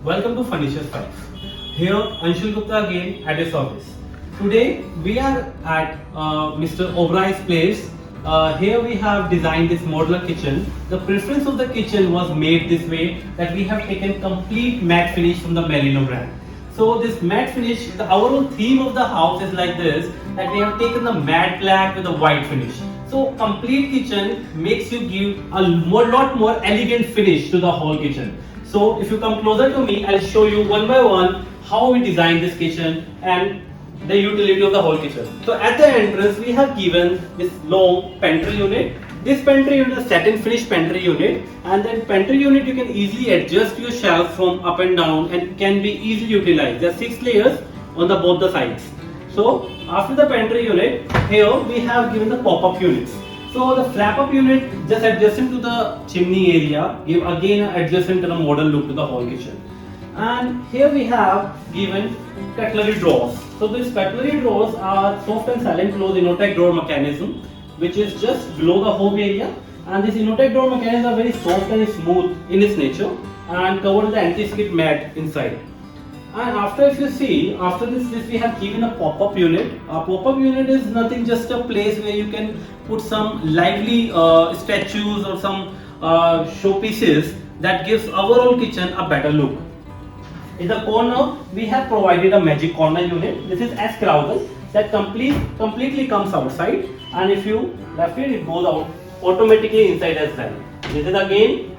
Welcome to Furnishers5. Here, Anshul Gupta again at his office. Today, we are at Mr. Oberai's place. Here we have designed this modular kitchen. The preference of the kitchen was made this way that we have taken complete matte finish from the Merino brand. So this matte finish, our whole theme of the house is like this, that we have taken the matte black with a white finish. So complete kitchen makes you give a lot more elegant finish to the whole kitchen. So if you come closer to me, I'll show you one by one how we designed this kitchen and the utility of the whole kitchen. So at the entrance, we have given this long pantry unit. This pantry unit is a satin finish pantry unit, and then pantry unit you can easily adjust your shelves from up and down and can be easily utilized. There are 6 layers on both the sides. So after the pantry unit, here we have given the pop-up units. So the flap-up unit just adjacent to the chimney area, give again adjacent to the modern look to the whole kitchen. And here we have given cutlery drawers. So these cutlery drawers are soft and silent close Inotech drawer mechanism, which is just below the home area. And this Inotech drawer mechanism are very soft and smooth in its nature and covered with the anti-skid mat inside. And after, if you see, after this we have given a pop-up unit. A pop-up unit is nothing, just a place where you can put some lively statues or some showpieces that gives our whole kitchen a better look. In the corner, we have provided a magic corner unit. This is as crowded that completely comes outside, and if you left it goes out automatically inside as well. This is again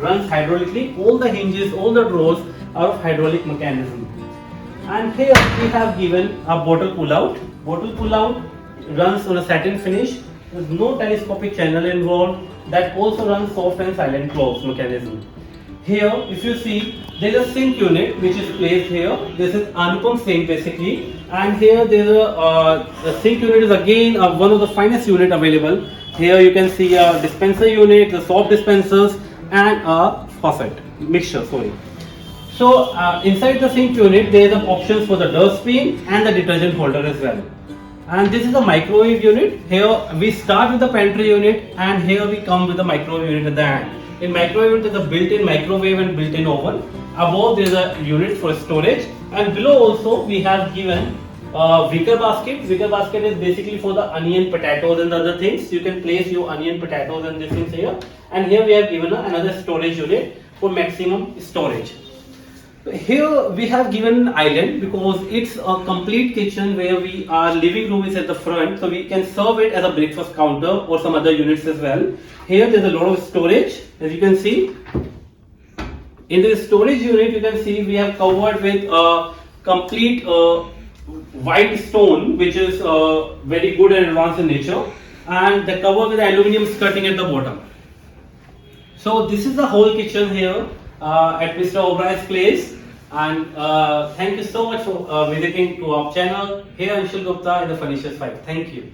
runs hydraulically. All the hinges, all the drawers are of hydraulic mechanism. And here we have given a bottle pull-out. Bottle pull-out runs on a satin finish. There is no telescopic channel involved. That also runs soft and silent close mechanism. Here, if you see, there is a sink unit which is placed here. This is Anupam sink basically, and here there is the sink unit is again one of the finest unit available. Here you can see a dispenser unit, the soap dispensers, and a faucet mixture. So inside the sink unit, there are options for the dustbin and the detergent holder as well. And this is the microwave unit. Here we start with the pantry unit, and here we come with the microwave unit at the end. In microwave, there is a built-in microwave and built-in oven. Above, there is a unit for storage, and below also we have given wicker basket. Wicker basket is basically for the onion, potatoes, and other things. You can place your onion, potatoes, and these things here. And here we have given another storage unit for maximum storage. Here we have given an island because it's a complete kitchen where our living room is at the front, so we can serve it as a breakfast counter or some other units as well. Here there's a lot of storage, as you can see. In the storage unit, you can see we have covered with a complete white stone, which is very good and advanced in nature, and the cover with aluminium skirting at the bottom. So this is the whole kitchen here at Mr. Oberai's place, and thank you so much for visiting to our channel. Here Anshul Gupta in the Furnishers5. Thank you.